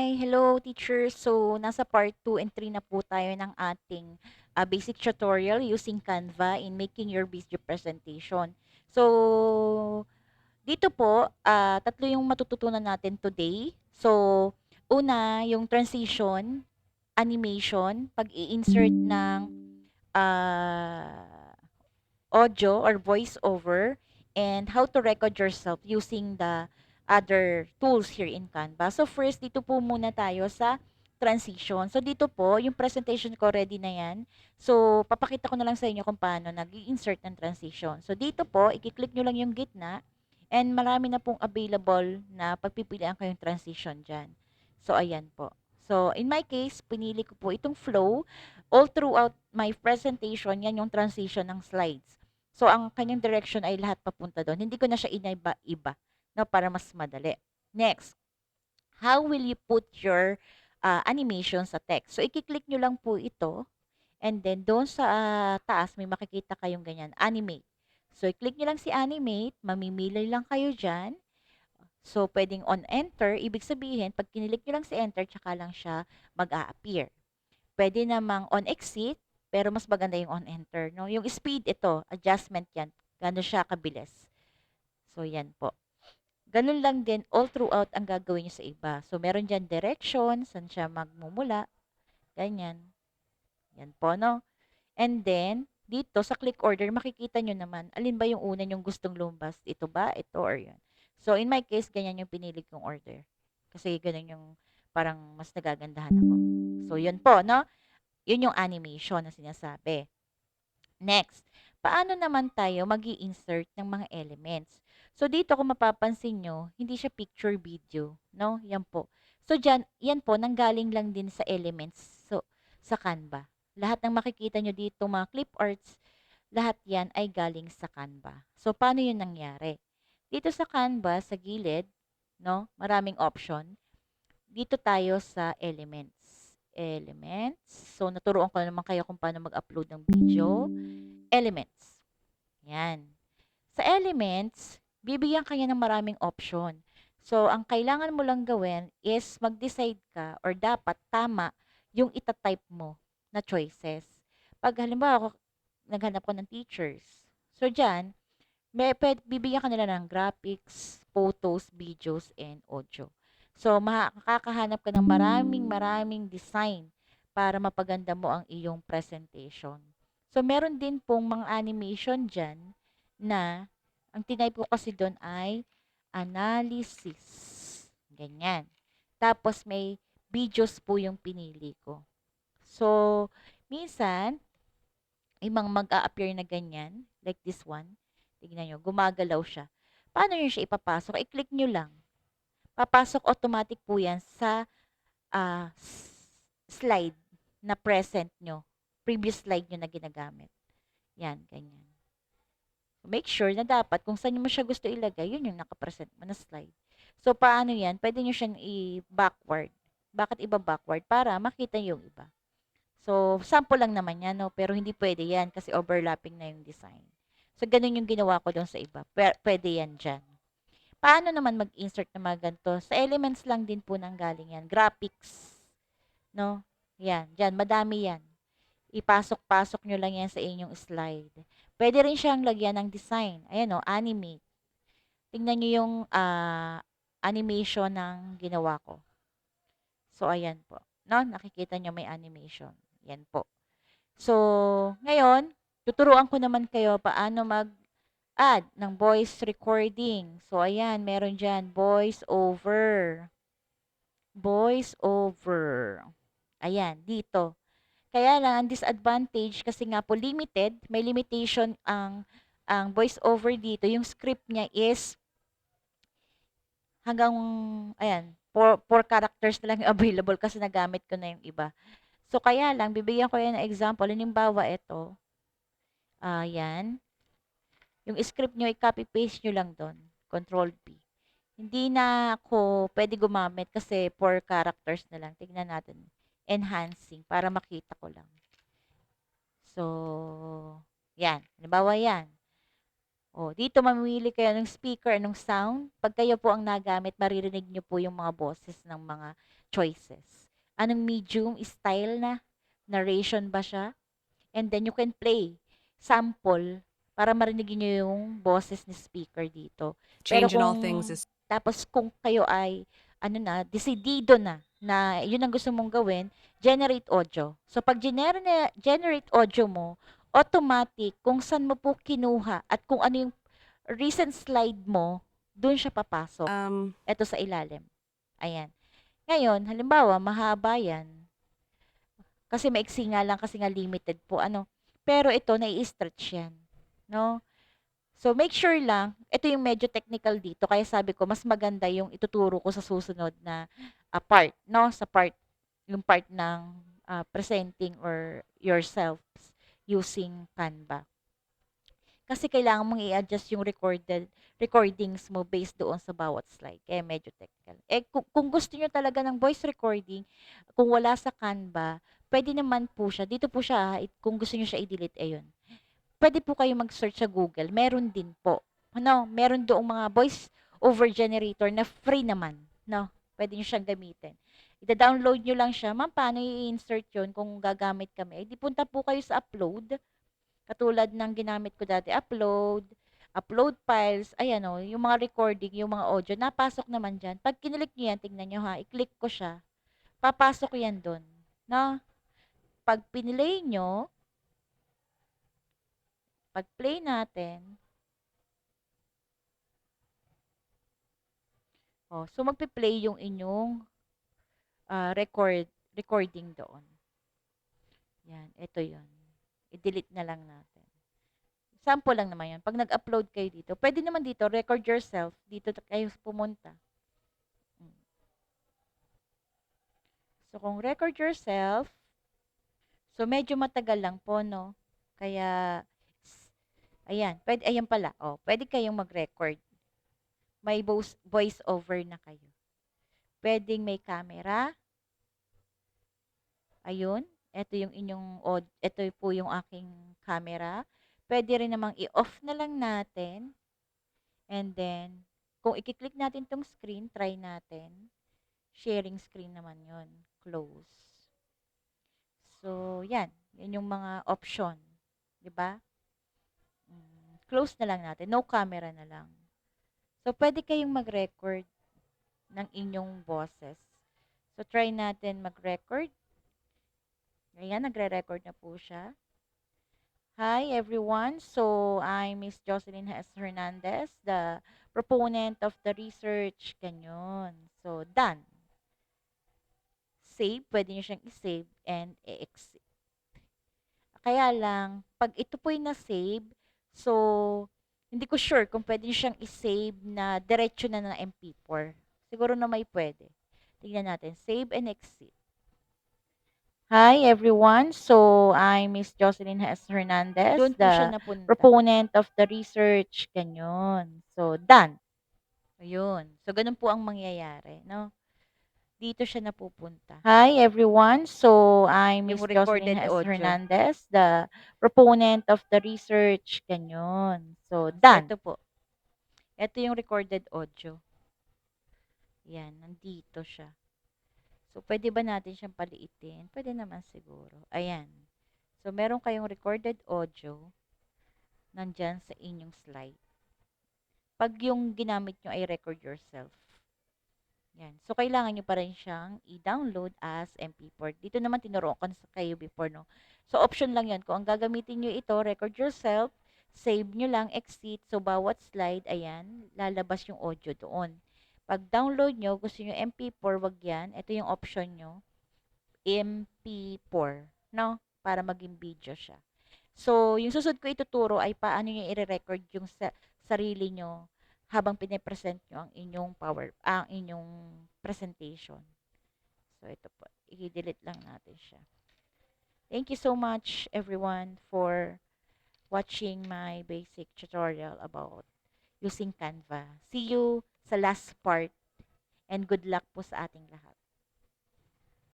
Hi, hello teachers. So, nasa part 2 and 3 na po tayo ng ating basic tutorial using Canva in making your video presentation. So, dito po, tatlo yung matututunan natin today. So, una, yung transition, animation, pag-i-insert ng ah, audio or voice over, and how to record yourself using the other tools here in Canva. So first, dito po muna tayo sa transition. So dito po, yung presentation ko ready na yan. So papakita ko na lang sa inyo kung paano nag-i-insert ng transition. So dito po, i-click nyo lang yung gitna and marami na pong available na pagpipilian kayong transition dyan. So ayan po. So in my case, pinili ko po itong flow. All throughout my presentation, yan yung transition ng slides. So, ang kanyang direction ay lahat papunta doon. Hindi ko na siya inaiba-iba, no, para mas madali. Next, how will you put your animation sa text? So, i-click nyo lang po ito. And then, doon sa taas, may makikita kayong ganyan, animate. So, i-click nyo lang si animate. Mamimili lang kayo dyan. So, pwedeng on enter. Ibig sabihin, pag kinilik nyo lang si enter, tsaka lang siya mag-a-appear. Pwede namang on exit, pero mas maganda yung on enter, no? Yung speed ito, adjustment yan. Gano'n siya kabilis. So, yan po. Ganun lang din all throughout ang gagawin nyo sa iba. So, meron dyan direction, saan siya magmumula. Ganyan. Yan po, no? And then, dito sa click order, makikita nyo naman, alin ba yung una yung gustong lumabas? Ito ba? Ito or yun? So, in my case, ganyan yung pinili kong order. Kasi ganun yung parang mas nagagandahan ako. So, yun po, no? Yun yung animation na sinasabi. Next, paano naman tayo mag-i-insert ng mga elements? So, dito kung mapapansin nyo, hindi siya picture video, no? Yan po. So, dyan, yan po, nanggaling lang din sa elements. So, sa Canva. Lahat ng makikita nyo dito, mga clip arts, lahat yan ay galing sa Canva. So, paano yun nangyari? Dito sa Canva, sa gilid, no? Maraming option. Dito tayo sa elements. Elements. So, naturuan ko naman kayo kung paano mag-upload ng video. Elements. Yan. Sa elements, bibigyan kanya ng maraming option. So, ang kailangan mo lang gawin is mag-decide ka or dapat tama yung itatype mo na choices. Pag halimbawa, naghanap ko ng teachers. So, dyan, bibigyan ka nila ng graphics, photos, videos, and audio. So, makakahanap ka ng maraming maraming design para mapaganda mo ang iyong presentation. So, meron din pong mga animation dyan na ang tinype ko kasi doon ay analysis. Ganyan. Tapos, may videos po yung pinili ko. So, minsan, imang mag-a-appear na ganyan, like this one. Tignan nyo, gumagalaw siya. Paano nyo siya ipapasok? I-click nyo lang. Papasok automatic po yan sa slide na present nyo. Previous slide nyo na ginagamit. Yan, ganyan. Make sure na dapat kung saan mo siya gusto ilagay, yun yung nakapresent mo na slide. So, paano yan? Pwede nyo siyang i-backward. Bakit iba-backward? Para makita yung iba. So, sample lang naman yan, no? Pero hindi pwede yan kasi overlapping na yung design. So, ganun yung ginawa ko doon sa iba. Pwede yan dyan. Paano naman mag-insert ng mga ganito? Sa elements lang din po nang galing yan. Graphics, no? Yan, dyan, madami yan. Ipasok-pasok nyo lang yan sa inyong slide. Pwede rin siyang lagyan ng design. Ayan, no? Animate. Tingnan nyo yung animation ng ginawa ko. So, ayan po. No? Nakikita nyo may animation. Yan po. So, ngayon, tuturuan ko naman kayo paano mag-add ng voice recording. So, ayan, meron dyan, voice over. Voice over. Ayan, dito. Kaya lang, ang disadvantage, kasi nga po limited, may limitation ang voice over dito. Yung script niya is hanggang, ayan, four characters na lang yung available kasi nagamit ko na yung iba. So, kaya lang, bibigyan ko yan ng example. Halimbawa, ito. Yan. Yung script nyo, i-copy-paste nyo lang doon. Control P. Hindi na ako pwede gumamit kasi 4 characters na lang. Tignan natin. Enhancing para makita ko lang. So, yan. Halimbawa yan. O, dito mamimili kayo ng speaker, anong sound. Pag kayo po ang nagamit, maririnig niyo po yung mga boses ng mga choices. Anong medium, style na, narration ba siya? And then you can play sample para marinig niyo yung boses ni speaker dito. Pero Change in all things is tapos kung kayo ay, ano na, desidido na yun ang gusto mong gawin, generate audio. So, pag generate audio mo, automatic, kung saan mo po kinuha at kung ano yung recent slide mo, dun siya papasok. um Ito sa ilalim. Ayan. Ngayon, halimbawa, mahaba yan. Kasi maiksi nga lang kasi nga limited po ano. Pero ito nai-stretch yan, no? So make sure lang, ito yung medyo technical dito kaya sabi ko mas maganda yung ituturo ko sa susunod na part, no? Sa part yung part ng presenting or yourself using Canva. Kasi kailangan mong i-adjust yung recordings mo based doon sa bawat slide. Kaya medyo technical. Eh, kung gusto nyo talaga ng voice recording, kung wala sa Canva, pwede naman po siya. Dito po siya, kung gusto nyo siya i-delete, ayun. Pwede po kayo mag-search sa Google. Meron din po. Ano, meron doong mga voice over generator na free naman. No? Pwede nyo siyang gamitin. Ida-download nyo lang siya. Ma'am, paano i-insert yun kung gagamit kami? Eh, di punta po kayo sa upload. Katulad ng ginamit ko dati, upload files, ayan o, yung mga recording, yung mga audio, napasok naman dyan. Pag kinilik nyo yan, tingnan nyo ha, i-click ko siya, papasok yan dun. No? Pag pinilay nyo, pag play natin, so magpi-play yung inyong recording doon. Yan, ito yun. I-delete na lang natin. Sample lang naman yun. Pag nag-upload kayo dito, pwede naman dito, record yourself. Dito kayo pumunta. Mm. So, kung record yourself, so medyo matagal lang po, no? Kaya, ayan, pwede, ayan pala, pwede kayong mag-record. May voice over na kayo. Pwedeng may camera. Ayun, ito yung ito po yung aking camera. Pwede rin namang i-off na lang natin. And then, kung i-click natin tong screen, try natin. Sharing screen naman yun. Close. So, yan. Yan yung mga option. 'Di ba? Close na lang natin. No camera na lang. So, pwede kayong mag-record ng inyong boses. So, try natin mag-record. Ayan, nagre-record na po siya. Hi, everyone. So, I'm Miss Jocelyn Hernandez, the proponent of the research. Ganyan. So, done. Save. Pwede nyo siyang i-save and i-exit. Kaya lang, pag ito po yung na-save, so, hindi ko sure kung pwede nyo siyang i-save na diretso na ng MP4. Siguro na may pwede. Tingnan natin. Save and exit. Hi, everyone. So, I'm Miss Jocelyn Hernandez, doon po siya the napunta. proponent of the research. Ganyan. So, done. Ayun. So, ganun po ang mangyayari, no? Dito siya napupunta. Hi, everyone. So, I'm Yung Miss Jocelyn recorded audio. Hernandez, the proponent of the research. Ganyan. So, So, done. ito po. Ito yung recorded audio. Yan, nandito siya. So, pwede ba natin siyang paliitin? Pwede naman siguro. Ayan. So, meron kayong recorded audio nandyan sa inyong slide. Pag yung ginamit nyo ay record yourself. Yan. So, kailangan nyo pa rin siyang i-download as MP4. Dito naman tinuruan ko sa kayo before, no? So, option lang yan. Kung ang gagamitin nyo ito, record yourself, save nyo lang, exit. So, bawat slide, ayan, lalabas yung audio doon. Pag download nyo, gusto nyo MP4, wag yan. Ito yung option nyo, MP4, no? Para maging video siya. So, yung susunod ko ituturo ay paano nyo i-record yung sarili nyo habang pinipresent nyo ang inyong presentation. So, ito po. I-delete lang natin siya. Thank you so much, everyone, for watching my basic tutorial about using Canva. See you sa last part and good luck po sa ating lahat.